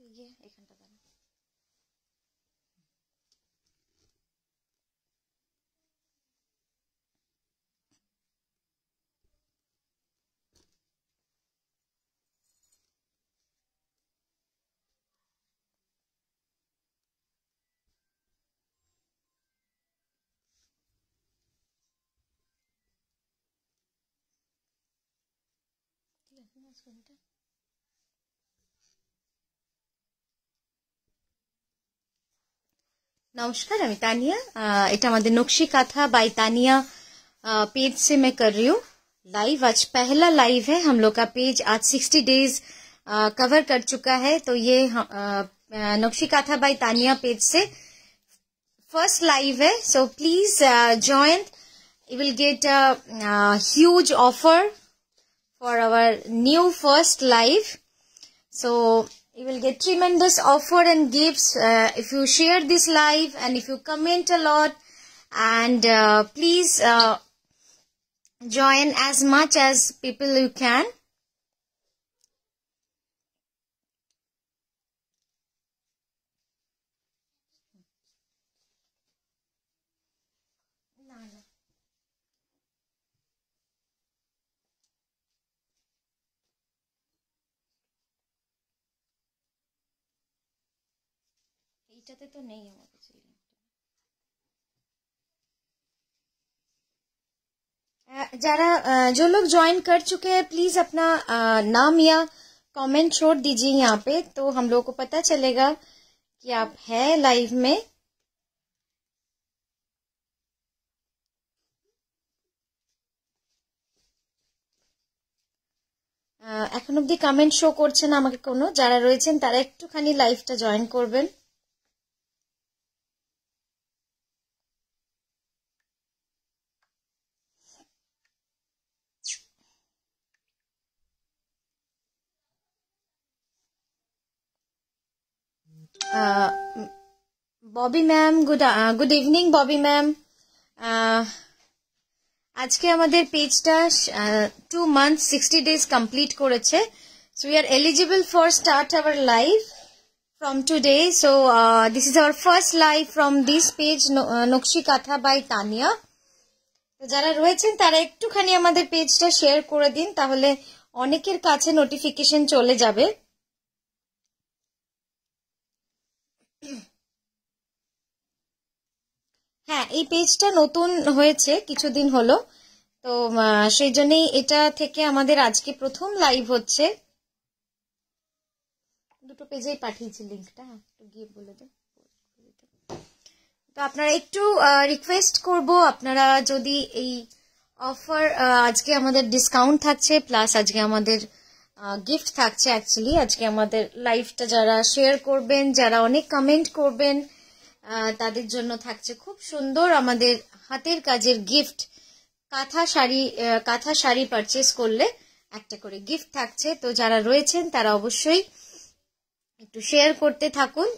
ये এখানটা দাও। नमस्कार, আমি तानिया। এটা আমাদের नक्शी कथा बाय तानिया पेज से मैं कर रही हूँ लाइव। आज पहला लाइव है, हम लोग का पेज आज 60 डेज कवर कर चुका है। तो ये नक्शी कथा बाय तानिया पेज से फर्स्ट लाइव है। So please join, you will get a huge offer for our new first live. So you will get tremendous offer and gifts if you share this live and if you comment a lot, and please join as much as people you can. এইটাতে তো নেই আমার কাছে। जरा जो लोग join कर चुके हैं प्लीज अपना नाम या कमेंट छोड़ दीजिए यहाँ पे, तो हम लोगों को पता चलेगा कि आप है लाइव में। এখন অবধি কমেন্ট শো করছে না আমাকে কোনো। যারা রয়েছেন তারা একটুখানি লাইভটা জয়েন করবেন। Bobby ma'am good evening Bobby ma'am. আজকে আমাদের পেজটা 2 months 60 days কমপ্লিট করেছে। So we are eligible for start our live from today. So this is our first live from this page নকশি কাথা বাই তানিয়া। তো যারা রয়েছেন তারা একটুখানি আমাদের পেজটা শেয়ার করে দিন, তাহলে অনেকের কাছে নোটিফিকেশন চলে যাবে। হ্যাঁ, এই পেজটা নতুন হয়েছে কিছুদিন হলো, তো সেই জন্যই এটা থেকে আমাদের আজকে প্রথম লাইভ হচ্ছে। দুটো পেজেই পাঠিয়েছি লিঙ্কটা, একটু গিয়ে বলে দেন। তো আপনারা একটু রিকোয়েস্ট করব, আপনারা যদি এই অফার আজকে আমাদের ডিসকাউন্ট থাকছে, প্লাস আজকে আমাদের গিফট থাকছে। অ্যাকচুয়ালি আজকে আমাদের লাইভটা যারা শেয়ার করবেন, যারা অনেক কমেন্ট করবেন, তাদের জন্য থাকছে খুব সুন্দর আমাদের হাতের কাজের গিফট। কাঁথা শাড়ি পারচেস করলে একটা করে গিফট থাকছে। তো যারা রয়েছেন তারা অবশ্যই একটু শেয়ার করতে থাকুন।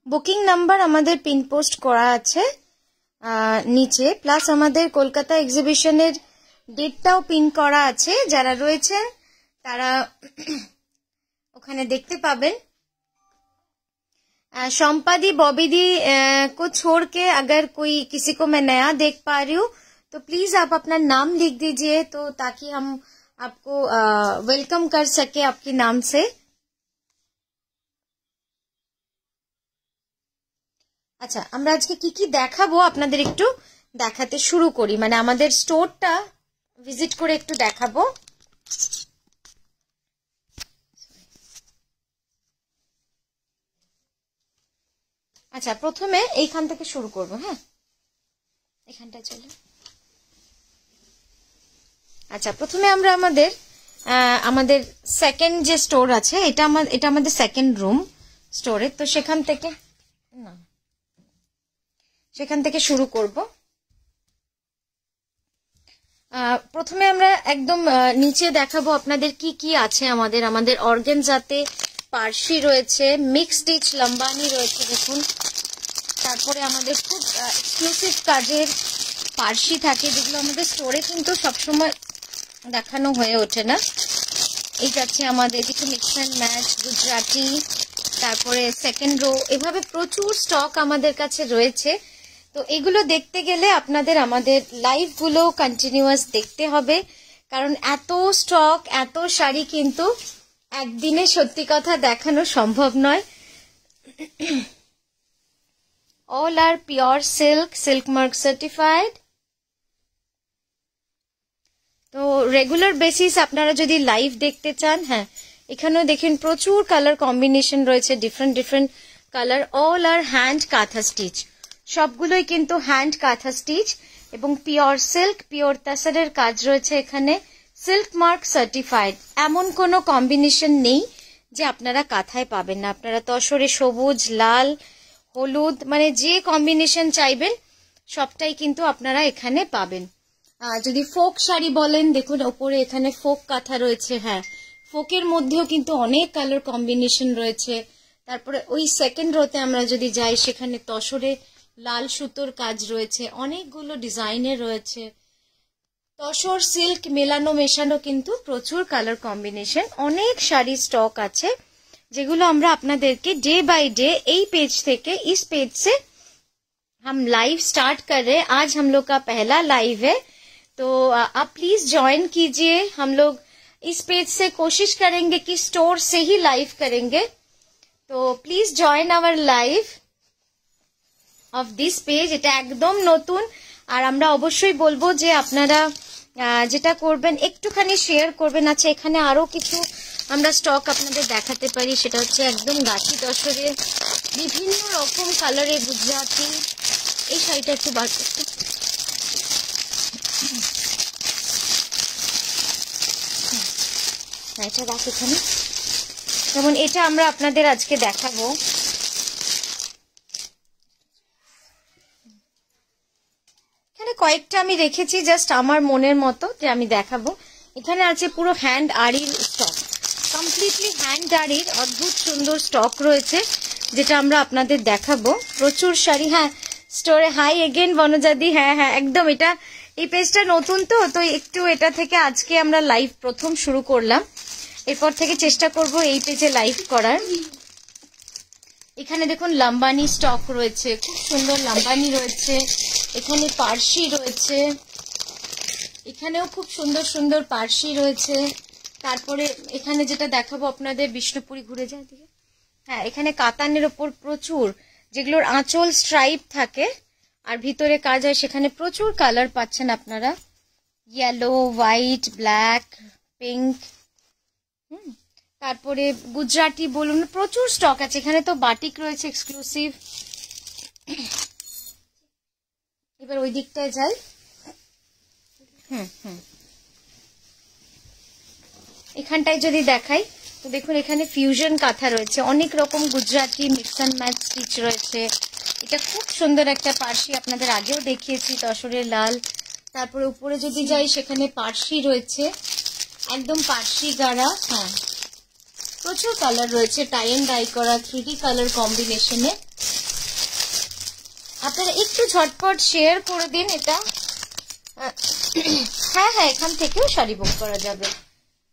বুকিং নাম্বার আমাদের পিন পোস্ট করা আছে নিচে, প্লাস আমাদের কলকাতা এক্সিবিশনের ডেটটাও পিন করা আছে। যারা রয়েছেন তারা ওখানে দেখতে পাবেন। शम्पा दी बॉबी दी को छोड़ के अगर कोई किसी को मैं नया देख पा रही हूँ तो प्लीज आप अपना नाम लिख दीजिए, तो ताकि हम आपको वेलकम कर सके आपके नाम से। আচ্ছা, আমরা আজকে কি কি দেখাবো আপনাদের একটু দেখাতে শুরু করি, মানে আমাদের স্টোরটা ভিজিট করে একটু দেখাবো। আচ্ছা, প্রথমে এইখান থেকে শুরু করব। হ্যাঁ, এখানটা চলে। আচ্ছা, প্রথমে আমরা আমাদের আমাদের সেকেন্ড যে স্টোর আছে এটা আমাদের সেকেন্ড রুম স্টোরে, তো সেখান থেকে শুরু করব। প্রথমে আমরা একদম নিচে দেখাবো আপনাদের কি কি আছে। আমাদের অর্গানজাতে পার্সি রয়েছে, মিক্স স্টিচ লম্বানি রয়েছে দেখুন। তারপরে আমাদের খুব এক্সক্লুসিভ কাজের পার্সি থাকে, যেগুলো আমাদের স্টোরে কিন্তু সবসময় দেখানো হয়ে ওঠে না। এই যাচ্ছে আমাদের কিছু মিক্স অ্যান্ড ম্যাচ, গুজরাটি, তারপরে সেকেন্ড রো, এভাবে প্রচুর স্টক আমাদের কাছে রয়েছে। তো এগুলো দেখতে গেলে আপনাদের আমাদের লাইভগুলো কন্টিনিউয়াস দেখতে হবে, কারণ এত স্টক, এত শাড়ি কিন্তু একদিনে সত্যি কথা দেখানো সম্ভব নয়। অল আর পিওর সিল্ক মার্ক সার্টিফাইড। তো রেগুলার বেসিস আপনারা যদি লাইভ দেখতে চান, হ্যাঁ এখানেও দেখেন প্রচুর কালার কম্বিনেশন রয়েছে, ডিফারেন্ট কালার। অল আর হ্যান্ড কাঁথা স্টিচ, সবগুলোই কিন্তু হ্যান্ড কাঁথা স্টিচ এবং পিওর সিল্ক, পিওর তাসারের কাজ রয়েছে এখানে, সিল্ক মার্ক সার্টিফাইড। এমন কোনো কম্বিনেশন নেই যে আপনারা কাঁথায় পাবেন না। আপনারা তসরে সবুজ, লাল, হলুদ, মানে যে কম্বিনেশন চাইবেন সবটাই কিন্তু আপনারা এখানে পাবেন। যদি ফোক শাড়ি বলেন, দেখুন ওপরে এখানে ফোক কাঁথা রয়েছে। হ্যাঁ, ফোকের মধ্যেও কিন্তু অনেক কালার কম্বিনেশন রয়েছে। তারপরে ওই সেকেন্ড রোতে আমরা যদি যাই, সেখানে তসরে লাল সুতোর কাজ রয়েছে, অনেকগুলো ডিজাইনের রয়েছে। তসর সিল্ক মেলানো মেশানো কিন্তু প্রচুর কালার কম্বিনেশন, অনেক শাড়ি স্টক আছে, যেগুলো আমরা আপনাদেরকে डे बाय डे এই पेज থেকে, इस पेज से हम लाइव स्टार्ट कर रहे हैं। आज हम लोग का पहला लाइव है, तो आप प्लीज ज्वाइन कीजिए। हम लोग इस पेज से कोशिश करेंगे कि स्टोर से ही लाइव करेंगे, तो please join our live of this page. এটা একদম নতুন, আর আমরা অবশ্যই বলবো যে আপনারা যেটা করবেন একটুখানি শেয়ার করবেন। আচ্ছা, এখানে আরো কিছু আমরা স্টক আপনাদের দেখাতে পারি, সেটা হচ্ছে একদম গাছি তসরে বিভিন্ন রকম কালারের গুজরাটি। এই শাড়িটা একটু বার করতে, এটা রাখ এখানে। যেমন এটা আমরা আপনাদের আজকে দেখাবো, এখানে কয়েকটা আমি রেখেছি জাস্ট আমার মনের মতো যে আমি দেখাবো। এখানে আছে পুরো হ্যান্ড আড়ির স্টক, কমপ্লিটলি হ্যান্ড আড়ির অদ্ভুত সুন্দর স্টক রয়েছে, যেটা আমরা আপনাদের দেখাবো। প্রচুর শাড়ি। হ্যাঁ, স্টোরে হাই এগেন বনজাদি। হ্যাঁ, একদম। এটা এই পেজটা নতুন তো একটু এটা থেকে আজকে আমরা লাইভ প্রথম শুরু করলাম, এরপর থেকে চেষ্টা করব এই পেজে লাইভ করার। এখানে দেখুন লাম্বানি স্টক রয়েছে, খুব সুন্দর লাম্বানি রয়েছে। এখানে পার্সি রয়েছে, এখানেও খুব সুন্দর পার্সি রয়েছে। তারপরে এখানে যেটা দেখাবো আপনাদের, বিষ্ণুপুরি ঘুরে যায় দিকে। হ্যাঁ, এখানে কাতানের ওপর প্রচুর, যেগুলোর আঁচল স্ট্রাইপ থাকে আর ভিতরে কাজ হয়, সেখানে প্রচুর কালার পাচ্ছেন আপনারা, ইয়েলো, হোয়াইট, ব্ল্যাক, পিঙ্ক। তারপরে গুজরাটি বলুন, প্রচুর স্টক আছে। এখানে তো বাটিক রয়েছে এক্সক্লুসিভ। এবার ওই দিকটায় যাই। এখানটায় যদি দেখাই, তো দেখুন এখানে ফিউশন কাঁথা রয়েছে, অনেক রকম Gujarati mix and match stitch রয়েছে। এটা খুব সুন্দর একটা পার্সি, আপনাদের আগেও দেখিয়েছি, তসরের লাল। তারপরে উপরে যদি যাই, সেখানে পার্সি রয়েছে, একদম পার্সি গাড়া। হ্যাঁ, প্রচুর কালার রয়েছে, টাই এন্ড ডাই করা 3D কালার কম্বিনেশনে। আপনারা একটু ঝটপট শেয়ার করে দিন এটা। হ্যাঁ, এখান থেকেও শাড়ি বুক করা যাবে,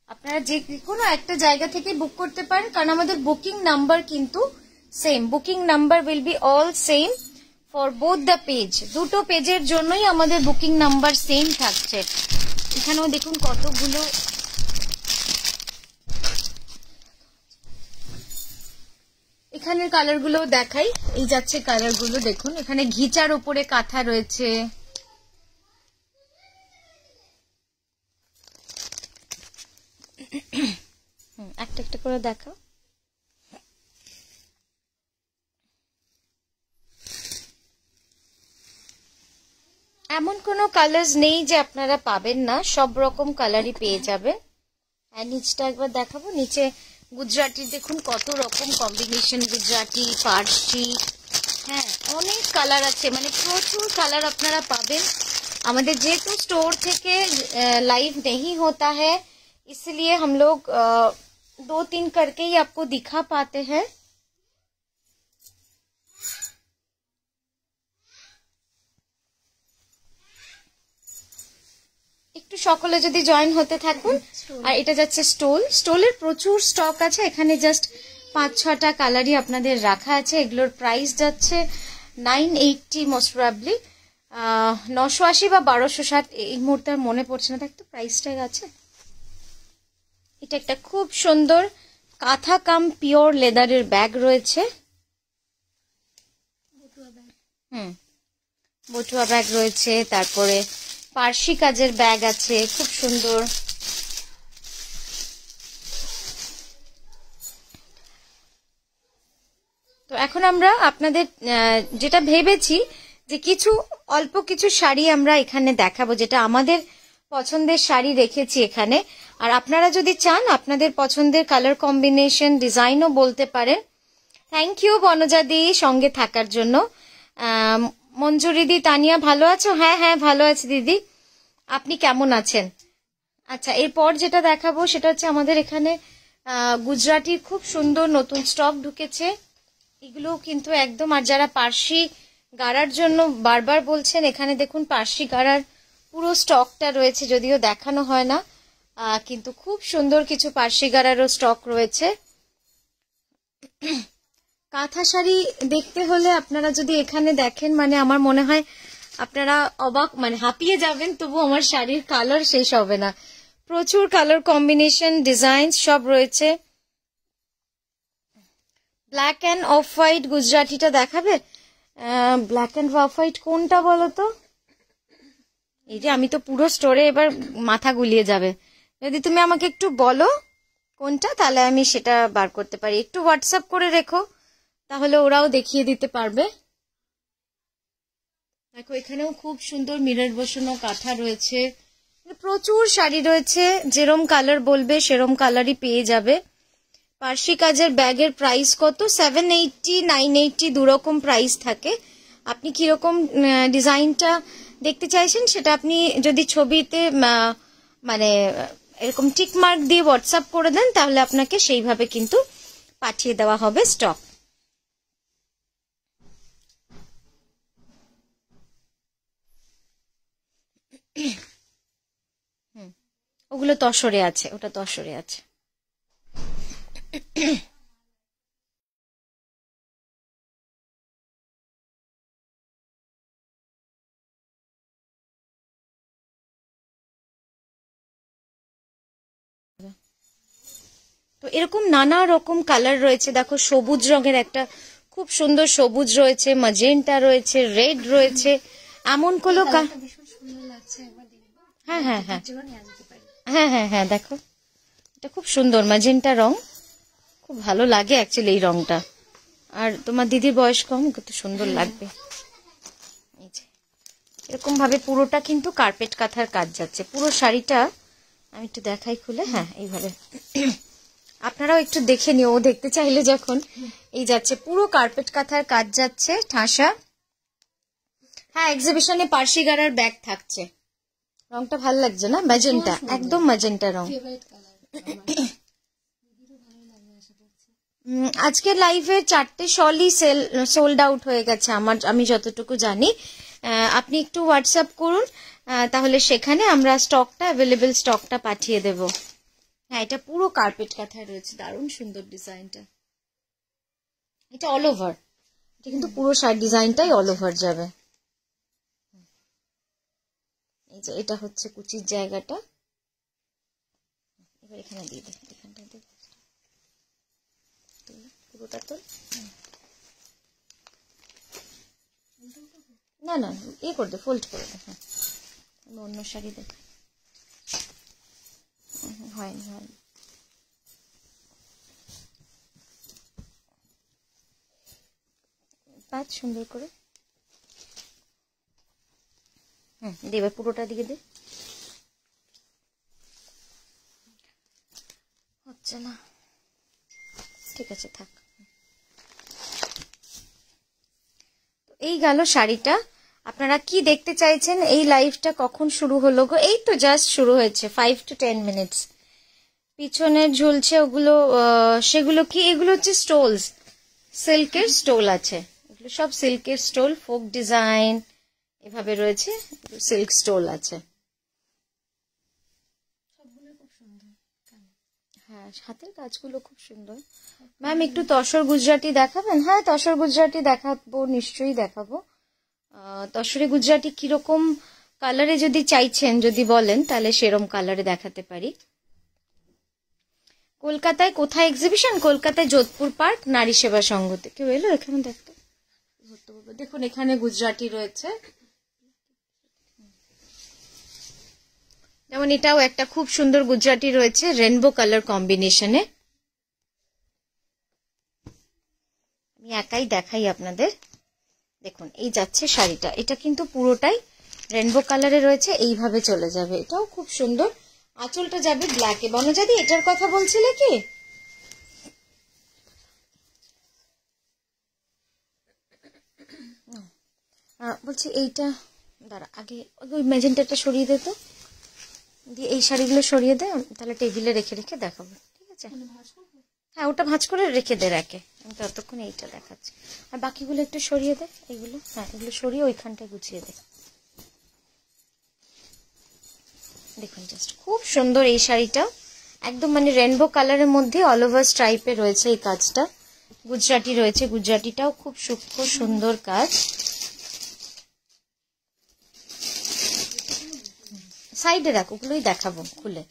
আপনারা যে কোনো একটা জায়গা থেকে বুক করতে পারেন, কারণ আমাদের বুকিং নাম্বার কিন্তু same. Booking number will be all same for both the page. দুটো পেজের জন্যই আমাদের বুকিং নাম্বার সেম থাকছে। এখানেও দেখুন কতগুলো, এখানের কালারগুলো দেখাই। এই যাচ্ছে কালারগুলো দেখুন, এখানে ঘিচার উপরে কাঁথা রয়েছে, একটা একটা করে দেখাও। এমন কোনো কালার্স নেই যে আপনারা পাবেন না, সব রকম কালারই পেয়ে যাবেন। আর নিচটা একবার দেখাবো। নিচে গুজরাটি দেখুন কত রকম কম্বিনেশন, গুজরাটি, পার্সি, হ্যাঁ অনেক কালার আছে, মানে প্রচুর কালার আপনারা পাবেন। আমাদের যেহেতু स्टोर থেকে लाइव नहीं होता है, इसलिए हम लोग 2-3 करके ही आपको दिखा पाते हैं। একটু সকলে যদি জয়েন হতে থাকুন। আর এটা যাচ্ছে স্টোল, স্টোলের প্রচুর স্টক আছে এখানে, জাস্ট 5-6টা কালারই আপনাদের রাখা আছে। এগুলোর প্রাইস যাচ্ছে 980 মোস্ট প্রবাবলি, 980 বা 1260 এই মুহূর্তে মনে পড়ছে না। দেখতো প্রাইস ট্যাগ আছে। এটা একটা খুব সুন্দর কাঁথা কাম পিওর লেদারের ব্যাগ রয়েছে। বটুয়া ব্যাগ রয়েছে, তারপরে পার্সি কাজের ব্যাগ আছে খুব সুন্দর। তো এখন আমরা আপনাদের যেটা ভেবেছি যে কিছু অল্প কিছু শাড়ি আমরা এখানে দেখাবো, যেটা আমাদের পছন্দের শাড়ি রেখেছি এখানে। আর আপনারা যদি চান আপনাদের পছন্দের কালার কম্বিনেশন, ডিজাইনও বলতে পারেন। থ্যাংক ইউ বনজাদি সঙ্গে থাকার জন্য। মঞ্জুরিদি, তানিয়া ভালো আছো? হ্যাঁ হ্যাঁ ভালো আছি দিদি, আপনি কেমন আছেন? আচ্ছা, এরপর যেটা দেখাবো সেটা হচ্ছে আমাদের এখানে গুজরাটির খুব সুন্দর নতুন স্টক ঢুকেছে। এগুলো কিন্তু একদম, আর যারা পার্সি গাড়ার জন্য বারবার বলছেন, এখানে দেখুন পার্সি গাড়ার পুরো স্টকটা রয়েছে, যদিও দেখানো হয় না, কিন্তু খুব সুন্দর কিছু পার্সি গাড়ারও স্টক রয়েছে। কাঁথা শাড়ি দেখতে হলে আপনারা যদি এখানে দেখেন, মানে আমার মনে হয় আপনারা অবাক, মানে হাঁপিয়ে যাবেন, তবু আমার শাড়ির কালার শেষ হবে না। প্রচুর কালার কম্বিনেশন, ডিজাইন সব রয়েছে। ব্ল্যাক অ্যান্ড অফ হোয়াইট গুজরাটিটা দেখাবে? ব্ল্যাক অ্যান্ড অফ হোয়াইট কোনটা বলো তো? এই যে আমি তো পুরো স্টোরে এবার মাথা গুলিয়ে যাবে। যদি তুমি আমাকে একটু বলো কোনটা, তাহলে আমি সেটা বার করতে পারি। একটু হোয়াটসঅ্যাপ করে রেখো, তাহলে ওরাও দেখিয়ে দিতে পারবে। দেখো এখানেও খুব সুন্দর মিরর বসানো কাঁথা রয়েছে, প্রচুর শাড়ি রয়েছে। যেরম কালার বলবে সেরম কালারই পেয়ে যাবে। পার্সি কাজের ব্যাগের প্রাইস কত? 780, 980 দুরকম প্রাইস থাকে। আপনি কিরকম ডিজাইনটা দেখতে চাইছেন সেটা আপনি যদি ছবিতে মানে এরকম টিক মার্ক দিয়ে হোয়াটসঅ্যাপ করে দেন, তাহলে আপনাকে সেইভাবে কিন্তু পাঠিয়ে দেওয়া হবে স্টক। ওগুলো তসরে আছে, ওটা তসরে আছে। তো এরকম নানা রকম কালার রয়েছে। দেখো সবুজ রঙের একটা খুব সুন্দর সবুজ রয়েছে, ম্যাজেন্টা রয়েছে, রেড রয়েছে, এমন কোনো হ্যাঁ হ্যাঁ হ্যাঁ হ্যাঁ হ্যাঁ হ্যাঁ দেখো এটা খুব সুন্দর ম্যাজেন্টা রং, খুব ভালো লাগে অ্যাকচুয়ালি এই রংটা। আর তোমার দিদির বয়স কম, কত সুন্দর লাগবে। এই যে এরকম ভাবে পুরোটা কিন্তু কার্পেট কাঁথার কাজ যাচ্ছে। পুরো শাড়িটা আমি একটু দেখাই খুলে, হ্যাঁ এইভাবে আপনারাও একটু দেখে নিও, ও দেখতে চাইলে যখন। এই যাচ্ছে পুরো কার্পেট কাঁথার কাজ যাচ্ছে, ঠাসা। হ্যাঁ এক্সিবিশনে পার্সি গাড়ার ব্যাগ থাকছে। রংটা ভালো লাগছে না? ম্যাজেন্টা, একদম ম্যাজেন্টা রং। আজকে লাইভে 4টে শলই সোল্ড আউট হয়ে গেছে আমি যতটুকু জানি। আপনি একটু হোয়াটসঅ্যাপ করুন, তাহলে সেখানে আমরা স্টকটা, অ্যাভেলেবেল স্টকটা পাঠিয়ে দেব। হ্যাঁ এটা পুরো কার্পেট কাঁথায় রয়েছে, দারুণ সুন্দর ডিজাইনটা। এটা অল ওভার, এটা কিন্তু পুরো শাড়ি ডিজাইনটাই অল ওভার যাবে। এই যে এটা হচ্ছে কুচির জায়গাটা, এবার এখানে দিয়ে দে, এখানটা দিয়ে পুরোটা তো না না ইয়ে করে দে, ফোল্ড করে দে। হ্যাঁ অন্য শাড়ি দেখ, হয়নি হয়নি। পাঁচ সুন্দর করে, দেবে পুরোটা দিকে দে। ঠিক আছে থাক। এই গেল শাড়িটা। আপনারা কি দেখতে চাইছেন? এই লাইভটা কখন শুরু হলো গো? এই তো জাস্ট শুরু হয়েছে, 5 to 10 মিনিটস। পিছনে ঝুলছে ওগুলো, সেগুলো কি? এগুলো হচ্ছে স্টোলস, সিল্কের স্টোল আছে, এগুলো সব সিল্কের স্টোল, ফোক ডিজাইন এভাবে রয়েছে, সিল্ক স্টোল আছে। হ্যাঁ, হাতের কাজগুলো খুব সুন্দর। ম্যাম একটু তসর গুজরাটি দেখাবেন? হ্যাঁ, তসর গুজরাটি দেখাবো, নিশ্চয়ই দেখাবো। তসরে গুজরাটি কিরকম কালারে যদি চাইছেন, যদি বলেন তাহলে সেরকম কালারে দেখাতে পারি। কলকাতায় কোথায় এক্সিবিশন? কলকাতায় যোধপুর পার্ক, নারী সেবা সংঘতে। কেউ এলো এখানে দেখতে? দেখুন এখানে গুজরাটি রয়েছে, যেমন এটাও একটা খুব সুন্দর গুজরাটি রয়েছে, রেনবো কালার কম্বিনেশনে। আমি একাই দেখাই আপনাদের। দেখুন এই যাচ্ছে শাড়িটা, এটা কিন্তু পুরোটাই রেনবো কালারে রয়েছে, এইভাবে চলে যাবে, এটাও খুব সুন্দর। আঁচলটা যাবে ব্ল্যাকে। বনজাদি এটার কথা বলছিলে কি? বলছি এইটা দাঁড়া, আগে ওই ম্যাজেন্টাটা সরিয়ে দে তো, দিয়ে এই শাড়িগুলো সরিয়ে দে, তাহলে টেবিলে রেখে রেখে দেখাবো, ঠিক আছে? হ্যাঁ ওটা ভাঁজ করে রেখে দে রাখে, আমি ততক্ষণ এইটা দেখাচ্ছি। আর বাকিগুলো একটু সরিয়ে দে, এইগুলো, হ্যাঁ এগুলো সরিয়ে ওইখানটায় গুছিয়ে দে। দেখুন জাস্ট খুব সুন্দর এই শাড়িটা, একদম মানে রেনবো কালারের মধ্যে অল ওভার স্ট্রাইপে রয়েছে এই কাজটা, গুজরাটি রয়েছে, গুজরাটিটাও খুব সূক্ষ্ম সুন্দর কাজ। সাইডে রাখ, ওগুলোই দেখাবো খুলে।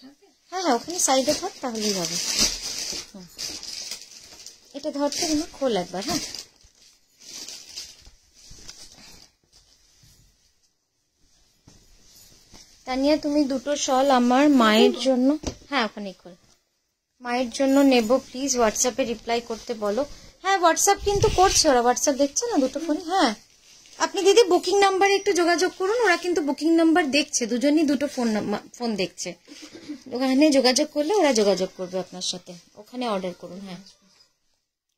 হ্যাঁ হ্যাঁ ওখানে সাইডে থাক, তাহলেই হবে। এটা ধরতে না, খোল একবার। হ্যাঁ তানিয়া তুমি দুটো শল আমার মায়ের জন্য, হ্যাঁ ওখানেই খোল, মায়ের জন্য নেব প্লিজ, হোয়াটসঅ্যাপে রিপ্লাই করতে বলো। হ্যাঁ হোয়াটসঅ্যাপ কিন্তু করছে ওরা, হোয়াটসঅ্যাপ দেখছে না দুটো ফোনে। হ্যাঁ আপনি দিদি বুকিং নাম্বারে একটু যোগাযোগ করুন, ওরা কিন্তু বুকিং নাম্বার দেখছে, দুজনই দুটো ফোন দেখছে, ওখানে যোগাযোগ করলে ওরা যোগাযোগ করবে আপনার সাথে, ওখানে অর্ডার করুন। হ্যাঁ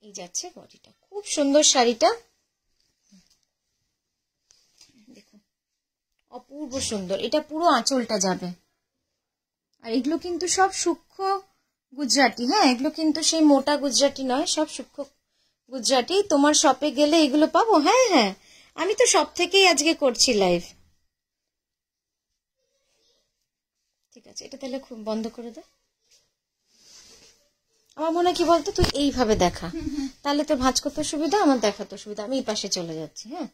এই যাচ্ছে বডিটা, খুব সুন্দর শাড়িটা, দেখুন অপূর্ব সুন্দর, এটা পুরো আঁচলটা যাবে। আর এগুলো কিন্তু সব সূক্ষ্ম গুজরাটি, হ্যাঁ এগুলো কিন্তু সেই মোটা গুজরাটি নয়, সব সূক্ষ্ম গুজরাটি। তোমার শপে গেলে এগুলো পাবো? হ্যাঁ হ্যাঁ আমি তো সব থেকেই আজকে করছি লাইভ। ঠিক আছে এটা তাহলে খুব বন্ধ করে দে। আমার মনে হয় কি বলতো, তুই এইভাবে দেখা, তাহলে তোর ভাঁজ করতে সুবিধা, আমার দেখাতে সুবিধা। আমি এই পাশে চলে যাচ্ছি। হ্যাঁ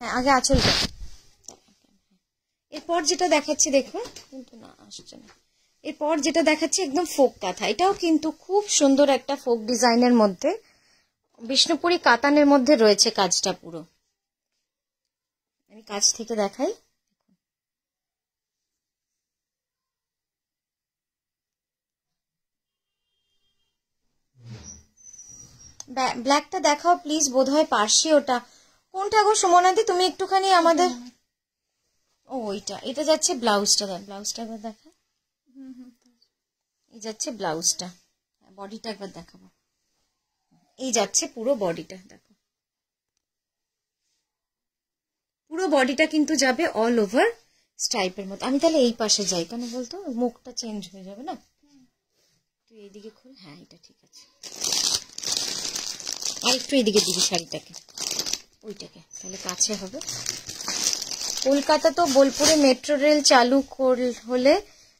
হ্যাঁ আগে আঁচলটা, এরপর যেটা দেখাচ্ছি দেখো, কিন্তু না আসছে না, এরপর যেটা দেখাচ্ছি একদম ফোক কাঁথা, এটাও কিন্তু খুব সুন্দর একটা ফোক ডিজাইনের মধ্যে, বিষ্ণুপুরি কাতানের মধ্যে রয়েছে কাজটা পুরো। আমি কাজ থেকে দেখাই, ব্ল্যাকটা দেখাও প্লিজ, বোধহয় পার্সি ওটা। কোনটা গো সুমনাদি, তুমি একটুখানি আমাদের, ও ওইটা, এটা যাচ্ছে ব্লাউজটা, ব্লাউজটা একবার দেখা, এই যাচ্ছে ব্লাউজটা, বডিটা একবার দেখাবো, এই যাচ্ছে পুরো বডিটা, দেখো পুরো বডিটা কিন্তু যাবে অল ওভার স্ট্রাইপের মতো। আমি তাহলে এই পাশে যাই, কেন বলতো মুখটা চেঞ্জ হয়ে যাবে না, তুই এইদিকে খোল, হ্যাঁ এটা ঠিক আছে, আর একটু এইদিকে দিবি শাড়িটাকে, ওইটাকে, তাহলে কাছে হবে। কলকাতা তো বোলপুরে মেট্রো রেল চালু হলে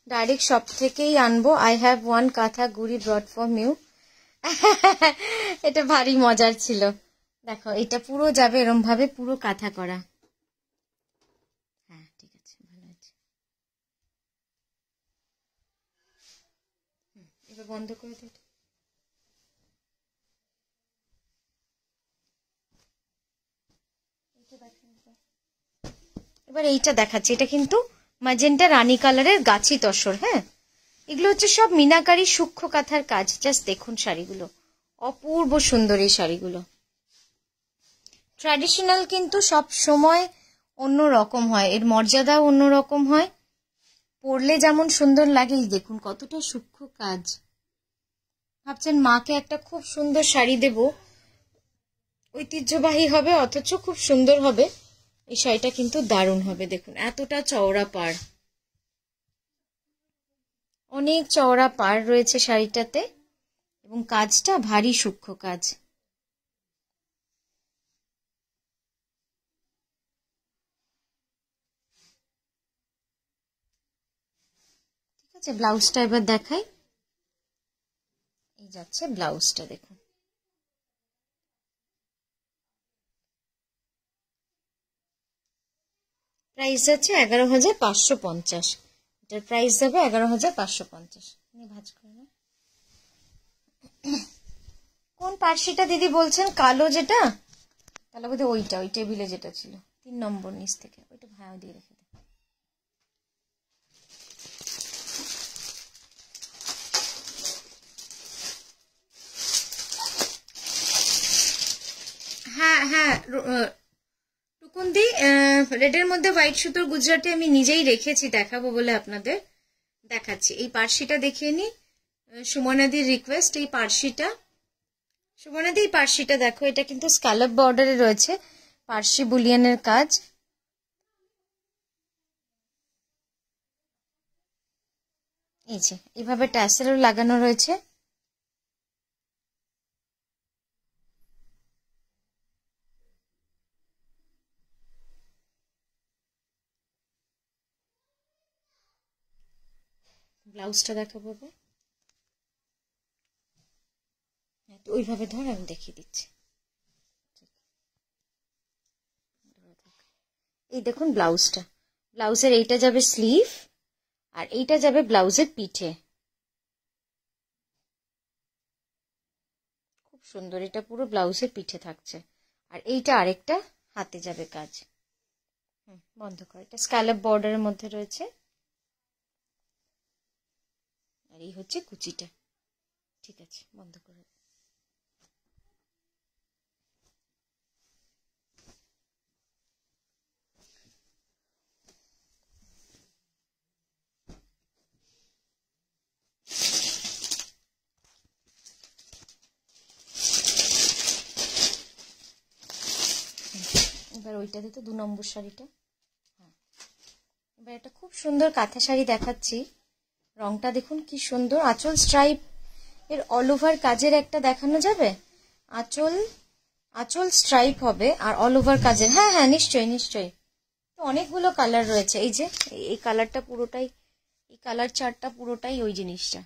ডাইরেক্ট সব থেকেই আনবো। আই হ্যাভ ওয়ান কাঁথা গুড়ি ব্রড ফ্রম ইউ। এটা ভারী মজার ছিল। দেখো এটা পুরো যাবে এরম ভাবে, পুরো কাঁথা করা। হ্যাঁ ঠিক আছে, ভালো আছে। এবার বন্ধ করে দে। এবার এইটা দেখাচ্ছি, এটা কিন্তু ম্যাজেন্টা রানী কালারের গাছি তসর। হ্যাঁ, এগুলো হচ্ছে সব মিনাকারি সূক্ষ্ম কাঁথার কাজ। জাস্ট দেখুন শাড়িগুলো, অপূর্ব সুন্দর এই শাড়িগুলো। ট্র্যাডিশনাল কিন্তু সব সময় অন্য রকম হয়, এর মর্যাদাও অন্য রকম হয়, পরলে যেমন সুন্দর লাগে। দেখুন কতটা সূক্ষ্ম কাজ। ভাবছেন মাকে একটা খুব সুন্দর শাড়ি দেব, ঐতিহ্যবাহী হবে অথচ খুব সুন্দর হবে, এই শাড়িটা কিন্তু দারুণ হবে। দেখুন এতটা চওড়া পাড়, অনেক চওড়া পাড় রয়েছে শাড়িটাতে, এবং কাজটা ভারী সূক্ষ্ম কাজ। ঠিক আছে, ব্লাউজটা এবার দেখাই। এই যাচ্ছে ব্লাউজটা, দেখুন প্রাইস যাচ্ছে 11,550। এটার প্রাইস যাবে 11,550। ভাঁজ করে নাও। কোন পার্সিটা দিদি বলছেন? কালো যেটা? তাহলে বোধহয় ওইটা, ওই টেবিলে যেটা ছিল 3 নম্বর নিচ থেকে, ওইটা ভাঁজ দিয়ে রেখে দেব। হ্যাঁ হ্যাঁ টুকুন্দি, রেডের মধ্যে হোয়াইট সুতোর গুজরাটি আমি নিজেই রেখেছি, দেখাবো বলে আপনাদের দেখাচ্ছি। এই পার্সিটা দেখিয়ে নি, সুমনাদির রিকোয়েস্ট। এই পার্সিটা, সুমনাদি এই পার্সিটা দেখো, এটা কিন্তু স্ক্যালপ বর্ডারে রয়েছে, পার্সি বুলিয়ানের কাজ। এই যে এইভাবে ট্যাসেলও লাগানো রয়েছে। ব্লাউজটা দেখাবো, ওইভাবে ধর, আমি দেখিয়ে দিচ্ছি। এই দেখুন ব্লাউজটা, ব্লাউজের এইটা যাবে স্লিভ, আর এইটা যাবে ব্লাউজের পিঠে। খুব সুন্দর, এটা পুরো ব্লাউজের পিঠে থাকছে, আর এইটা আরেকটা হাতে যাবে কাজ। বন্ধ কর, এটা স্ক্যালপ বর্ডারের মধ্যে রয়েছে, আর এই হচ্ছে কুচিটা। ঠিক আছে, বন্ধ করে। এবার ওইটা দিতে 2 নম্বর শাড়িটা। হ্যাঁ, এবার একটা খুব সুন্দর কাঁথা শাড়ি দেখাচ্ছি। রংটা দেখুন কি সুন্দর, আঁচল স্ট্রাইপ এর অল ওভার কাজের একটা দেখানো যাবে। আঁচল স্ট্রাইপ হবে আর অল ওভার কাজের। হ্যাঁ হ্যাঁ, নিশ্চয়ই নিশ্চয়ই। তো অনেকগুলো কালার রয়েছে। এই যে এই কালারটা পুরোটাই, এই কালার চার্টটা পুরোটাই ওই জিনিসটা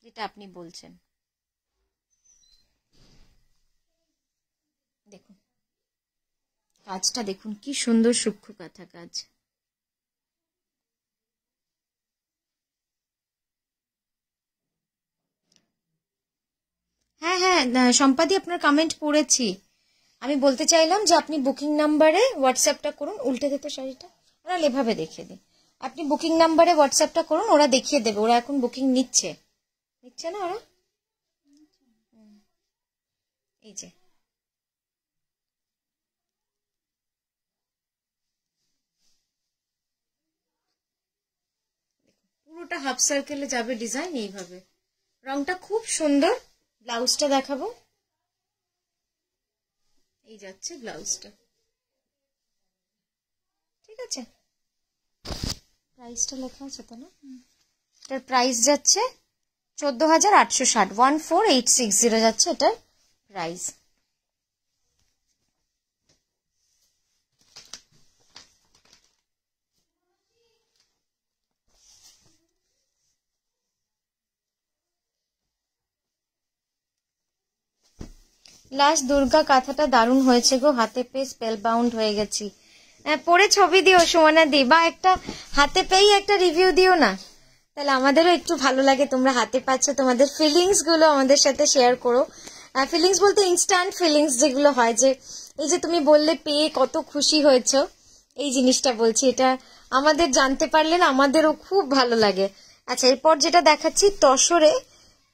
যেটা আপনি বলছেন। দেখুন কাজটা, দেখুন কি সুন্দর সূক্ষ্ম কাঁথা কাজ। হ্যাঁ হ্যাঁ সম্পাদি, আপনার কমেন্ট পড়েছি। আমি বলতে চাইলাম যে আপনি বুকিং নাম্বারে হোয়াটসঅ্যাপটা করুন। উল্টে দিতে শাড়িটা, ওরা এভাবে দেখিয়ে দিন। আপনি বুকিং নাম্বারে হোয়াটসঅ্যাপটা করুন, ওরা দেখিয়ে দেবে। ওরা এখন বুকিং নিচ্ছে না ওরা। এই যে পুরোটা হাফ সার্কেলে যাবে ডিজাইন, এইভাবে। রংটা খুব সুন্দর। ব্লাউজটা দেখাবো, এই যাচ্ছে ব্লাউজটা। ঠিক আছে, প্রাইসটা লেখা আছে তো না? এটার প্রাইস যাচ্ছে 14,860, 14,860 যাচ্ছে এটার প্রাইস। লাস্ট দুর্গা কাঁথাটা দারুণ হয়েছে গো, হাতে পেয়ে স্পেল বাউন্ড হয়ে গেছি। পরে ছবি দিও সুমনা দি, বা একটা হাতে পেয়েই একটা রিভিউ দিও না, তাহলে আমাদেরও একটু ভালো লাগে। তোমরা হাতে পাচ্ছ, তোমাদের ফিলিংস গুলো আমাদের সাথে শেয়ার করো। ফিলিংস বলতে ইনস্ট্যান্ট ফিলিংস যেগুলো হয়, যে এই যে তুমি বললে পেয়ে কত খুশি হয়েছো, এই জিনিসটা বলছি, এটা আমাদের জানতে পারলে না আমাদেরও খুব ভালো লাগে। আচ্ছা, এরপর যেটা দেখাচ্ছি তসরে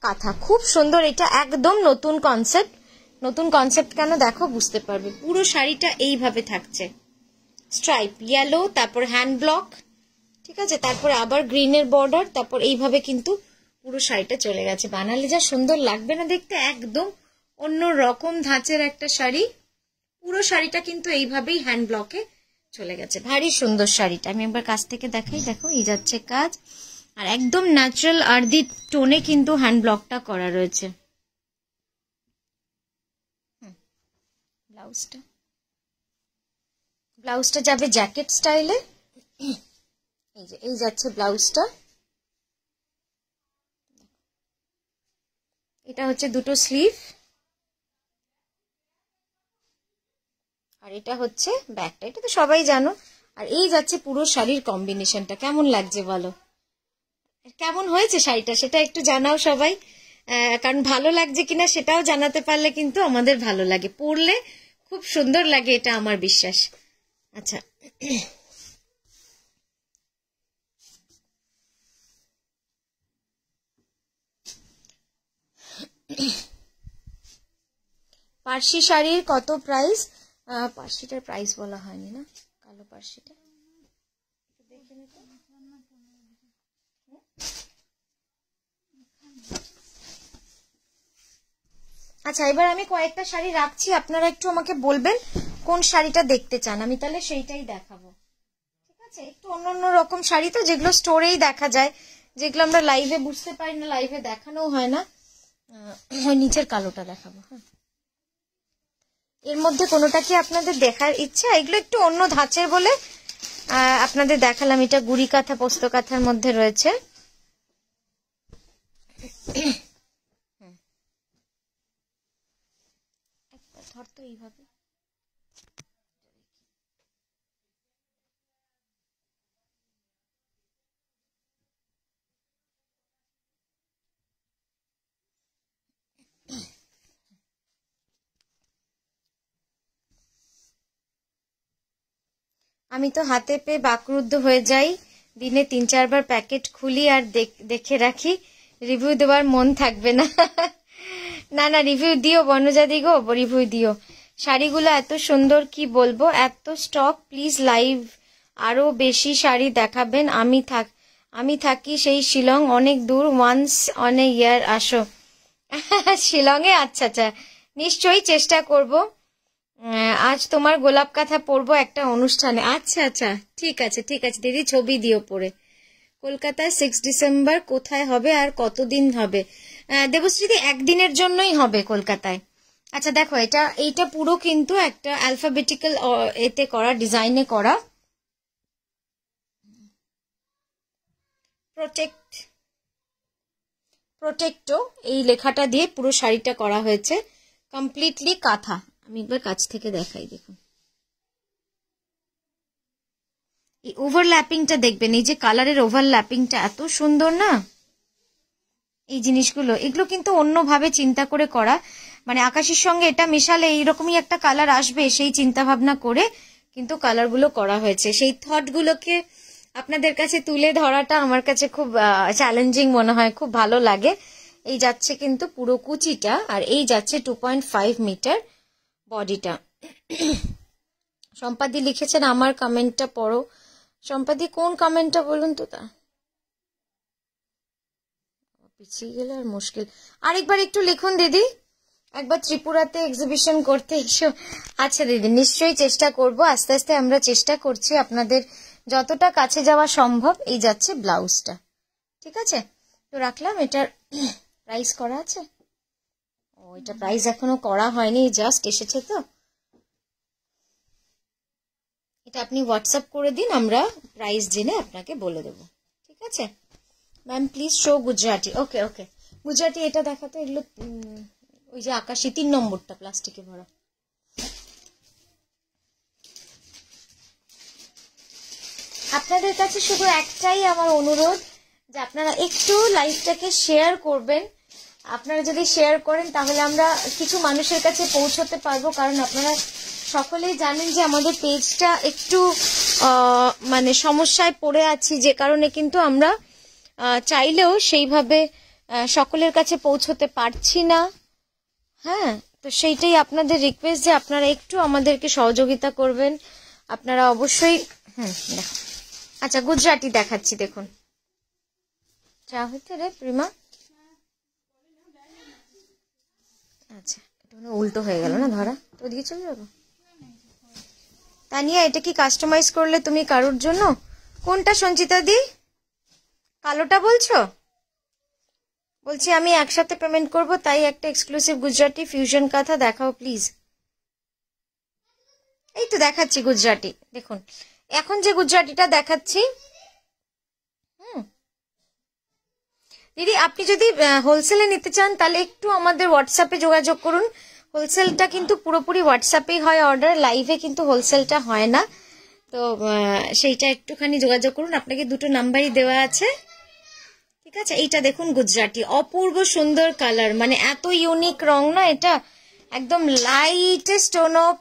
কাঁথা, খুব সুন্দর। এটা একদম নতুন কনসেপ্ট। নতুন কনসেপ্ট কেন দেখো বুঝতে পারবে। পুরো শাড়িটা এইভাবে থাকছে, স্ট্রাইপ ইয়েলো, তারপর হ্যান্ড ব্লক, ঠিক আছে, তারপর আবার গ্রিনের বর্ডার, তারপর এইভাবে কিন্তু পুরো শাড়িটা চলে গেছে। বানালে যা সুন্দর লাগবে না দেখতে, একদম অন্য রকম ধাঁচের একটা শাড়ি। পুরো শাড়িটা কিন্তু এইভাবেই হ্যান্ড ব্লকে চলে গেছে, ভারী সুন্দর শাড়িটা। আমি একবার কাছ থেকে দেখাই, দেখো এই যাচ্ছে কাজ, আর একদম ন্যাচারাল আর্দি টোনে কিন্তু হ্যান্ড ব্লকটা করা রয়েছে। ব্লাউজটা যাবে জ্যাকেট স্টাইলে, এই যাচ্ছে ব্লাউজটা। এটা হচ্ছে দুটো স্লিভ, আর এটা হচ্ছে ব্যাকটা, এটা তো সবাই জানো। আর এই যাচ্ছে পুরো শাড়ির কম্বিনেশনটা। কেমন লাগছে বলো, কেমন হয়েছে শাড়িটা সেটা একটু জানাও সবাই, কারণ ভালো লাগছে কিনা সেটাও জানাতে পারলে কিন্তু আমাদের ভালো লাগে, পরলে খুব সুন্দর লাগে, এটা আমার বিশ্বাস। আচ্ছা, পার্সি শাড়ির কত প্রাইস? পার্সিটার প্রাইস বলা হয়নি না, কালো পার্সিটা। আচ্ছা, এবার আমি কয়েকটা শাড়ি রাখছি, আপনারা একটু আমাকে বলবেন কোন শাড়িটা দেখতে চান, আমি তাহলে সেইটাই দেখাবো। ঠিক আছে, একটু অন্য রকম শাড়ি তো, যেগুলো স্টোরেই দেখা যায়, যেগুলো আমরা লাইভে বুঝতে পারি না, লাইভে দেখানো হয় না। নিচের কালোটা দেখাবো। হ্যাঁ, এর মধ্যে কোনোটা কি আপনাদের দেখার ইচ্ছা? এগুলো একটু অন্য ধাঁচের বলে আপনাদের দেখালাম। এটা গুড়ি কাঁথা পোস্ত কাঁথার মধ্যে রয়েছে। ধর তো এইভাবে, আমি তো হাতে পেয়ে বাকরুদ্ধ হয়ে যাই, দিনে 3-4 বার প্যাকেট খুলি আর দেখে রাখি, রিভিউ দেওয়ার মন থাকবে না। না রিভিউ দিও বনজাদি গো, রিভিউ দিও। শাড়িগুলো এত সুন্দর, কি বলবো, এত স্টক। প্লিজ লাইভ আরো বেশি শাড়ি দেখাবেন। আমি থাকি সেই শিলং, অনেক দূর, ওয়ান্স অন এ ইয়ার আসো। শিলংয়ে? আচ্ছা, নিশ্চয়ই চেষ্টা করব। আজ তোমার গোলাপ কাঁথা পরবো একটা অনুষ্ঠানে। আচ্ছা, ঠিক আছে দিদি, ছবি দিও পরে। কলকাতায় 6 ডিসেম্বর, কোথায় হবে আর কতদিন হবে? দেবশ্রীদি, একদিনের জন্যই হবে কলকাতায়। আচ্ছা দেখো, এইটা পুরো কিন্তু একটা অ্যালফাবেটিক্যাল এতে করা, ডিজাইনে করা। প্রোটেক্টো এই লেখাটা দিয়ে পুরো শাড়িটা করা হয়েছে, কমপ্লিটলি কাঁথা। আমি একবার কাছ থেকে দেখাই, দেখুন এই ওভারল্যাপিংটা দেখবেন, এই যে কালারের ওভারল্যাপিংটা এত সুন্দর না। এই জিনিসগুলো, এগুলো কিন্তু অন্যভাবে চিন্তা করে করা, মানে আকাশের সঙ্গে এটা মেশালে এইরকমই একটা কালার আসবে, সেই চিন্তা ভাবনা করে কিন্তু কালারগুলো করা হয়েছে। সেই থটগুলোকে আপনাদের কাছে তুলে ধরাটা আমার কাছে খুব চ্যালেঞ্জিং মনে হয়, খুব ভালো লাগে। এই যাচ্ছে কিন্তু পুরো কুচিটা, আর এই যাচ্ছে 2.5 মিটার বডিটা। সম্পাদি লিখেছেন, আমার কমেন্টটা পড়ো। সম্পাদি কোন কমেন্টটা বলুন তো, তা পিছিয়ে গেলে আর মুশকিল। আরেকবার একটু লিখুন দিদি, একবার ত্রিপুরাতে এক্সিবিশন করতে এসো। আচ্ছা দিদি, নিশ্চয়ই চেষ্টা করব, আস্তে আস্তে আমরা চেষ্টা করছি আপনাদের যতটা কাছে যাওয়া সম্ভব। এই যাচ্ছে ব্লাউজটা, ঠিক আছে, তো রাখলাম। এটার প্রাইস করা আছে? ও, এটা প্রাইস এখনো করা হয়নি, জাস্ট এসেছে তো। এটা আপনি হোয়াটসঅ্যাপ করে দিন, আমরা প্রাইস জেনে আপনাকে বলে দেবো, ঠিক আছে। Ma'am please show Gujarati. Okay Gujarati এটা দেখাতে, এগুলো ওই যে আকাশি 3 নম্বরটা প্লাস্টিকে ভরা। আপনাদের কাছে শুধু একটাই আমার অনুরোধ, যে আপনারা একটু লাইভটাকে শেয়ার করবেন। আপনারা যদি শেয়ার করেন তাহলে আমরা কিছু মানুষের কাছে পৌঁছতে পারবো, কারণ আপনারা সকলেই জানেন যে আমাদের পেজটা একটু মানে সমস্যায় পড়ে আছি, যে কারণে কিন্তু আমরা চাইলেও সেইভাবে সকলের কাছে পৌঁছতে পারছি না। হ্যাঁ, তো সেইটাই আপনাদের রিকোয়েস্ট যে আপনারা একটু আমাদেরকে সহযোগিতা করবেন। আপনারা অবশ্যই দেখো, আচ্ছা গুজরাটি দেখাচ্ছি, দেখুন চা হইতে রে প্রিমা। আচ্ছা, এটা মানে উল্টো হয়ে গেল না ধরা, তো ওদিকে চলে যাবো। তানিয়া, এটা কি কাস্টমাইজ করলে তুমি কারোর জন্য? কোনটা সঞ্চিতা দি? কালোটা বলছো? বলছি আমি একসাথে পেমেন্ট করব, তাই একটা এক্সক্লুসিভ গুজরাটি ফিউশন কাঁথা দেখাও প্লিজ। এই তো দেখাচ্ছি গুজরাটি, দেখুন এখন যে গুজরাটিটা দেখাচ্ছি। দিদি, আপনি যদি হোলসেলে নিতে চান তাহলে একটু আমাদের হোয়াটসঅ্যাপে যোগাযোগ করুন। হোলসেলটা কিন্তু পুরোপুরি হোয়াটসঅ্যাপেই হয় অর্ডার, লাইভে কিন্তু হোলসেলটা হয় না। তো সেইটা একটুখানি যোগাযোগ করুন, আপনাকে দুটো নাম্বারই দেওয়া আছে, ঠিক আছে। এইটা দেখুন গুজরাটি, অপূর্ব সুন্দর কালার, মানে এত ইউনিক রং না এটা, একদম লাইটেস্ট টোন অফ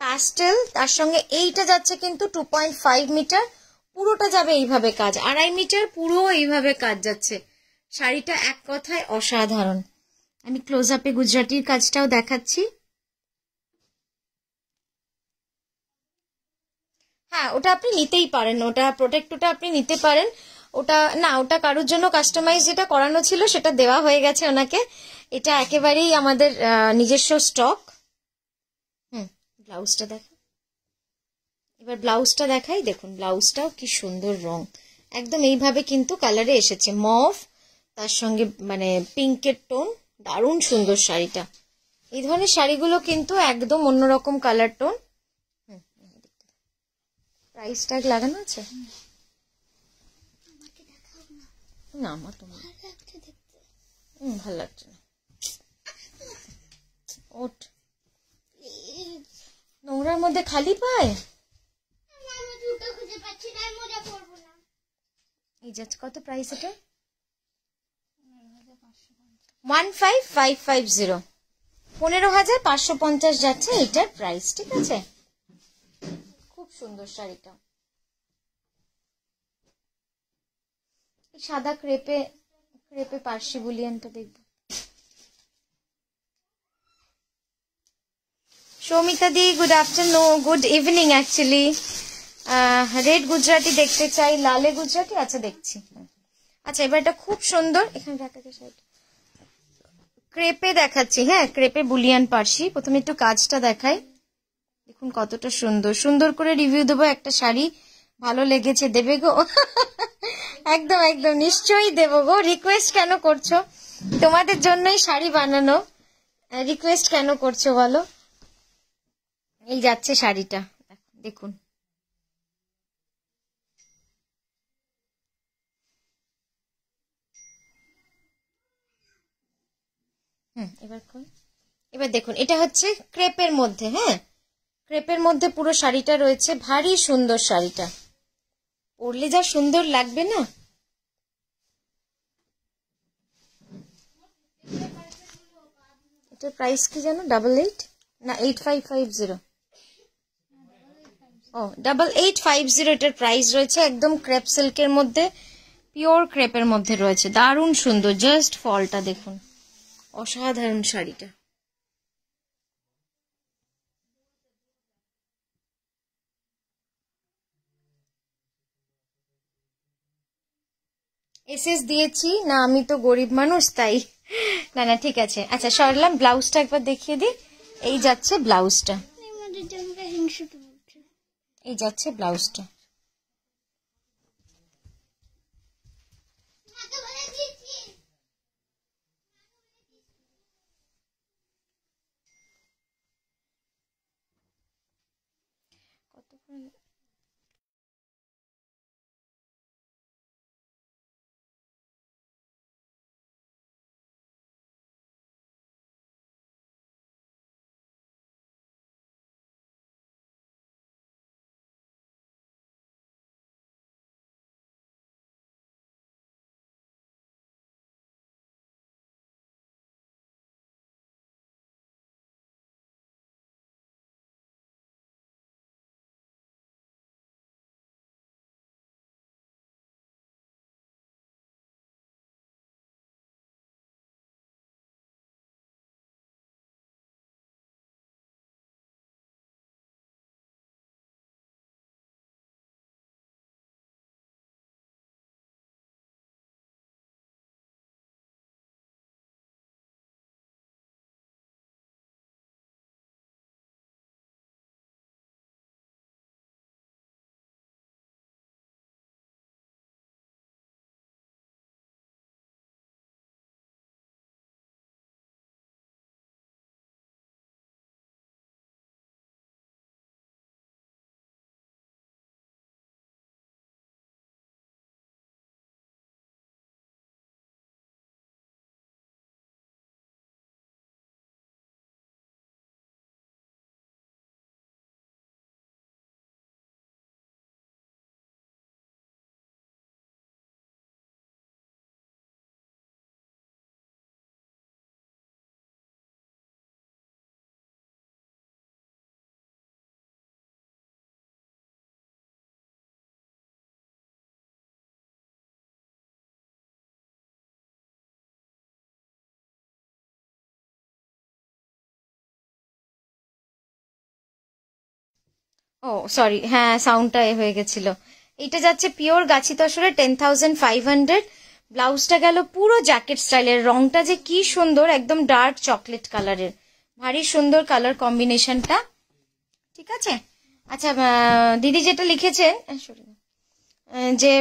প্যাস্টেল। তার সঙ্গে এইটা যাচ্ছে কিন্তু 2.5 মিটার, পুরোটা যাবে এইভাবে কাজ, 2.5 মিটার পুরো এইভাবে কাজ যাচ্ছে। শাড়িটা এক কথায় অসাধারণ। আমি ক্লোজ আপে গুজরাটির কাজটাও দেখাচ্ছি। হ্যাঁ, ওটা আপনি নিতেই পারেন, ওটা প্রোটেক্টটা আপনি নিতে পারেন। ওটা না, ওটা কারোর জন্য কাস্টমাইজ যেটা করানো ছিল সেটা দেওয়া হয়ে গেছে ওনাকে। এটা একেবারেই আমাদের নিজস্ব স্টক। ব্লাউজটা দেখা, এবার ব্লাউজটা দেখাই, দেখুন ব্লাউজটাও কি সুন্দর রং, একদম এইভাবে কিন্তু কালারে এসেছে, মভ তার সঙ্গে মানে পিঙ্কের টোন, দারুণ সুন্দর শাড়িটা। এই ধরনের শাড়িগুলো কিন্তু একদম অন্যরকম কালার টোন। প্রাইস ট্যাগ লাগানো আছে না? আমার তোমার ভালো লাগছে না, ওঠ নোংরার মধ্যে খালি পায়। এই যাচ্ছে কত প্রাইস এটা? 15,550, 15,550 যাচ্ছে এটার প্রাইস, ঠিক আছে। খুব সুন্দর শাড়িটা, সাদা ক্রেপে ক্রেপে পার্সি বুলিয়ানটা দেখবো। Soumita di, good afternoon, good evening actually. Red Gujarati দেখতে চাই, লালে গুজরাটি, আচ্ছা দেখছি। আচ্ছা, এবার এটা খুব সুন্দর, এখানে রাখাকে শাড়ি ক্রেপে দেখাচ্ছি। হ্যাঁ, ক্রেপে বুলিয়ান পার্সি। প্রথমে একটু কাজটা দেখাই, দেখুন কতটা সুন্দর। সুন্দর করে রিভিউ দেবো, একটা শাড়ি ভালো লেগেছে দেবে গো। একদম একদম নিশ্চয়ই দেবো গো, রিকোয়েস্ট কেন করছো? তোমাদের জন্যই শাড়ি বানানো, রিকোয়েস্ট কেন করছো বলো? এই যাচ্ছে শাড়িটা, দেখুন এবার দেখুন, এটা হচ্ছে ক্রেপের মধ্যে। হ্যাঁ, ক্রেপের মধ্যে পুরো শাড়িটা রয়েছে, ভারী সুন্দর শাড়িটা, পরলে যা সুন্দর লাগবে না। এটার প্রাইস কি জানো? 88 না 8550? ও 8850 এটার প্রাইস রয়েছে। একদম ক্রেপ সিল্কের মধ্যে, পিওর ক্রেপের মধ্যে রয়েছে, দারুণ সুন্দর। জাস্ট ফলটা দেখুন, অসাধারণ শাড়িটা। এসএস দিয়েছি না, আমি তো গরিব মানুষ তাই। না না ঠিক আছে, আচ্ছা সরলাম। ব্লাউজটা একবার দেখিয়ে দিই, এই যাচ্ছে ব্লাউজটা, এই যাচ্ছে ব্লাউজটা। ও সরি, হ্যাঁ সাউন্ডটা হয়ে গেছিল। এটা যাচ্ছে পিওর গাছি তসরে 10,500। ব্লাউজটা গেল পুরো জ্যাকেট স্টাইলের। রংটা যে কি সুন্দর, একদম ডার্ক চকলেট কালারের, ভারী সুন্দর কালার কম্বিনেশনটা। ঠিক আছে। আচ্ছা দিদি যেটা লিখেছেন যে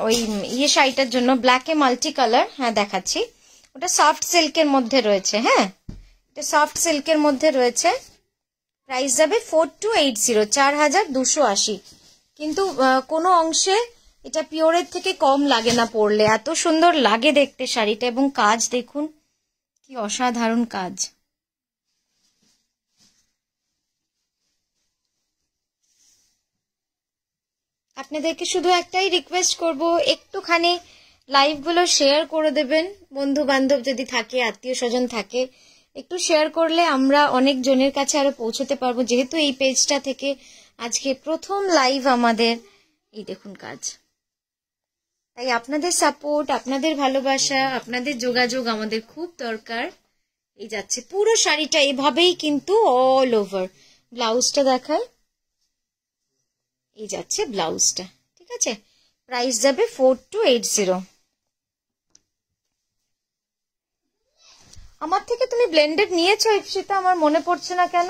ওই ইয়ে শাড়িটার জন্য ব্ল্যাকে মাল্টি কালার, হ্যাঁ দেখাচ্ছি, ওটা সফট সিল্কের মধ্যে রয়েছে। হ্যাঁ এটা সফট সিল্কের মধ্যে রয়েছে। প্রাইস যাবে 4280, 4280। কিন্তু কোনো অংশে এটা পিওরের থেকে কম লাগে না পরলে, এত সুন্দর লাগে দেখতে শাড়িটা। এবং কাজ দেখুন কি অসাধারণ কাজ। আপনাদেরকে শুধু একটাই রিকোয়েস্ট করব, একটুখানি লাইভগুলো শেয়ার করে দেবেন। বন্ধু বান্ধব যদি থাকে, আত্মীয় স্বজন থাকে, একটু শেয়ার করলে আমরা অনেক জনের কাছে আরো পৌঁছতে পারবো। যেহেতু এই পেজটা থেকে আজকে প্রথম লাইভ আমাদের, এই দেখুন কাজ। তাই আপনাদের সাপোর্ট, আপনাদের ভালোবাসা, আপনাদের যোগাযোগ আমাদের খুব দরকার। এই যাচ্ছে পুরো শাড়িটা এভাবেই কিন্তু অল ওভার। ব্লাউজটা দেখায়, এই যাচ্ছে ব্লাউজটা। ঠিক আছে, প্রাইস যাবে 4280। আমার থেকে তুমি ব্লেন্ডেড নিয়েছো ইপসিতা, আমার মনে পড়ছে না কেন।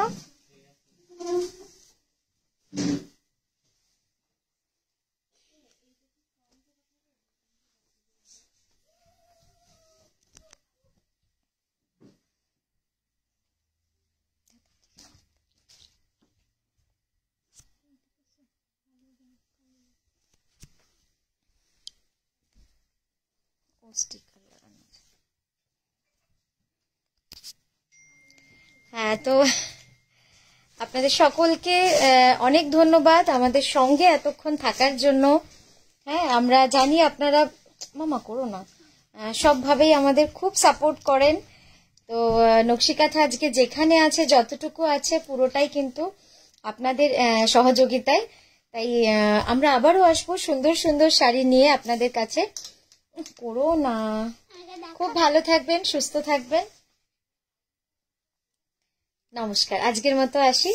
হ্যাঁ, তো আপনাদের সকলকে অনেক ধন্যবাদ আমাদের সঙ্গে এতক্ষণ থাকার জন্য। হ্যাঁ, আমরা জানি আপনারা, মামা করো না, সবভাবেই আমাদের খুব সাপোর্ট করেন। তো নকশিকাথা আজকে যেখানে আছে, যতটুকু আছে, পুরোটাই কিন্তু আপনাদের সহযোগিতায়। তাই আমরা আবারও আসবো সুন্দর সুন্দর শাড়ি নিয়ে আপনাদের কাছে। করো না, খুব ভালো থাকবেন, সুস্থ থাকবেন। নমস্কার, আজকের মতো আসি।